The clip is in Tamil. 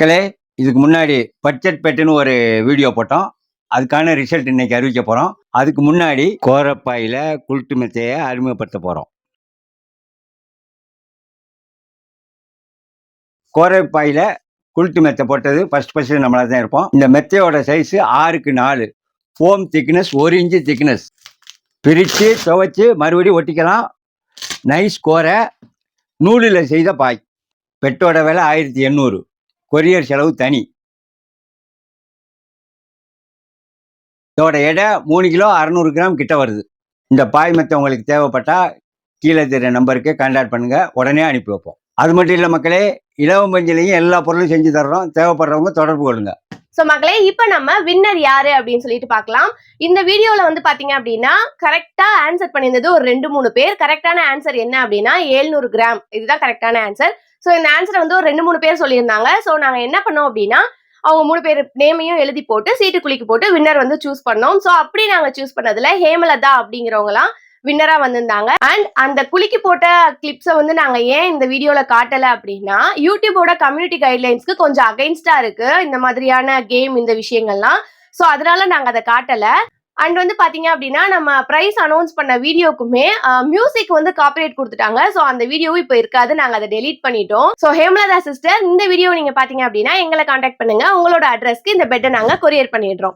மக்களே, இதுக்கு முன்னாடி பட்ஜெட் பெட்டுன்னு ஒரு வீடியோ போட்டோம். அதுக்கான ரிசல்ட் இன்னைக்கு அறிவிக்க போறோம். அதுக்கு முன்னாடி கோரப்பாயில குல்ட்டு மெத்தையை அறிமுகப்படுத்த போறோம். கோரப்பாயில குல்ட்டு மெத்தை போட்டது ஃபர்ஸ்ட் நம்மளா தான் இருப்போம். இந்த மெத்தையோட சைஸ் 6க்கு 4, ஃபோம் திக்னஸ் 1 இன்ச்சு திக்னஸ். பிரித்து துவைச்சு மறுபடியும் ஒட்டிக்கலாம். நைஸ் கோரை, நூலில் செய்த பாய். பெட்டோட விலை 1800, கொரியர் செலவு தனி. இதோட எடை 3 கிலோ 600 கிராம் கிட்ட வருது. இந்த பாய் மெத்தை உங்களுக்கு தேவைப்பட்டா கீழே தெரிய நம்பருக்கு கான்டாக்ட் பண்ணுங்க, உடனே அனுப்பி வைப்போம். அது மட்டும் இல்லை மக்களே, இலவம் பஞ்சிலையும் எல்லா பொருளும் செஞ்சு தர்றோம். தேவைப்படுறவங்க தொடர்பு கொள்ளுங்க. ஸோ மக்களே, இப்போ நம்ம வின்னர் யாரு அப்படின்னு சொல்லிட்டு பார்க்கலாம். இந்த வீடியோவில் வந்து பார்த்தீங்க அப்படின்னா கரெக்டாக ஆன்சர் பண்ணியிருந்தது ஒரு 2-3 பேர். கரெக்டான ஆன்சர் என்ன அப்படின்னா 700 கிராம். இதுதான் கரெக்டான ஆன்சர். ஸோ இந்த ஆன்சரை வந்து ஒரு 2-3 பேர் சொல்லியிருந்தாங்க. ஸோ நாங்கள் என்ன பண்ணோம் அப்படின்னா அவங்க 3 பேர் நேமையும் எழுதி போட்டு சீட்டு குளிக்கு போட்டு வின்னர் வந்து சூஸ் பண்ணோம். ஸோ அப்படி நாங்கள் சூஸ் பண்ணதுல ஹேமலதா அப்படிங்கிறவங்களாம் வின்னரா வந்திருந்தாங்க. அண்ட் அந்த குளிக்கு போட்ட கிளிப்ஸை வந்து நாங்க ஏன் இந்த வீடியோல காட்டல அப்படின்னா யூடியூபோட கம்யூனிட்டி கைட்லைன்ஸ்க்கு கொஞ்சம் அகைன்ஸ்டா இருக்கு இந்த மாதிரியான கேம், இந்த விஷயங்கள்லாம். ஸோ அதனால நாங்க அதை காட்டல. அண்ட் வந்து பாத்தீங்க அப்படின்னா நம்ம பிரைஸ் அனௌன்ஸ் பண்ண வீடியோக்குமே மியூசிக் வந்து காப்பிரைட் கொடுத்துட்டாங்க. ஸோ அந்த வீடியோவும் இப்போ இருக்காது, நாங்க அதை டெலீட் பண்ணிட்டோம். ஸோ ஹேமலதா சிஸ்டர், இந்த வீடியோ நீங்க பாத்தீங்க அப்படின்னா எங்களை கான்டாக்ட் பண்ணுங்க. உங்களோட அட்ரஸ்க்கு இந்த பெட்டை நாங்க கொரியர் பண்ணிடுறோம்.